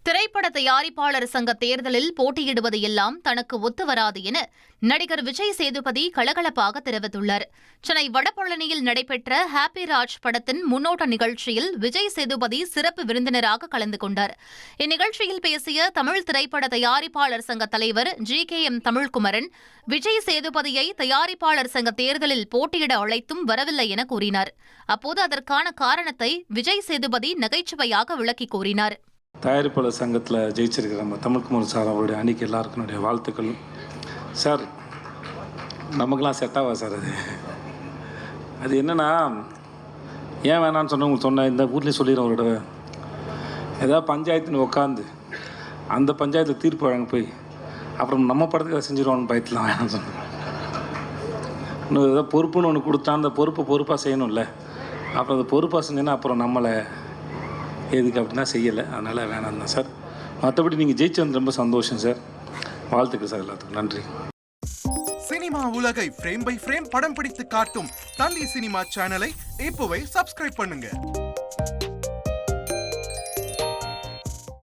திரைப்பட தயாரிப்பாளர் சங்க தேர்தலில் போட்டியிடுவது எல்லாம் தனக்கு ஒத்துவராது என நடிகர் விஜய் சேதுபதி கலகலப்பாக தெரிவித்துள்ளார். சென்னை வடபழனியில் நடைபெற்ற ஹாப்பி ராஜ் படத்தின் முன்னோட்ட நிகழ்ச்சியில் விஜய் சேதுபதி சிறப்பு விருந்தினராக கலந்து கொண்டார். இந்நிகழ்ச்சியில் பேசிய தமிழ் திரைப்பட தயாரிப்பாளர் சங்க தலைவர் GKM தமிழ்குமரன், விஜய் சேதுபதியை தயாரிப்பாளர் சங்க தேர்தலில் போட்டியிட அழைத்தும் வரவில்லை என கூறினார். அப்போது அதற்கான காரணத்தை விஜய் சேதுபதி நகைச்சுவையாக விளக்கி கூறினார். தயாரிப்பாளர் சங்கத்தில் ஜெயிச்சிருக்கிற நம்ம தமிழ்குமரன் சார் அவருடைய அணிக்கு எல்லாருக்கும் என்னுடைய வாழ்த்துக்கள். சார், நமக்கெல்லாம் செட் ஆகாது சார். அது என்னென்னா, ஏன் வேணான்னு சொன்னவங்களுக்கு சொன்னேன், இந்த ஊர்லேயும் சொல்லிடுறேன். அவரோட ஏதாவது பஞ்சாயத்துன்னு உட்காந்து அந்த பஞ்சாயத்தில் தீர்ப்பு வழங்க போய் அப்புறம் நம்ம படத்துக்கு அதை செஞ்சிருவான்னு பயத்துலாம் வேணாம்னு சொன்னேன். இன்னும் ஏதாவது பொறுப்புன்னு ஒன்று கொடுத்தா அந்த பொறுப்பாக செய்யணும்ல. அப்புறம் அந்த பொறுப்பாக செஞ்சேன்னா அப்புறம் நம்மளை எதுக்கு அப்படின்னா செய்யலை. அதனால் வேணாம் தான் சார். மற்றபடி நீங்கள் ஜெயிச்சு வந்து ரொம்ப சந்தோஷம் சார். வாழ்த்துக்கள் சார். எல்லாத்துக்கும் நன்றி. சினிமா உலகை ஃப்ரேம் பை ஃப்ரேம் படம் பிடித்து காட்டும் தந்தி சினிமா சேனலை இப்போவே சப்ஸ்கிரைப் பண்ணுங்க.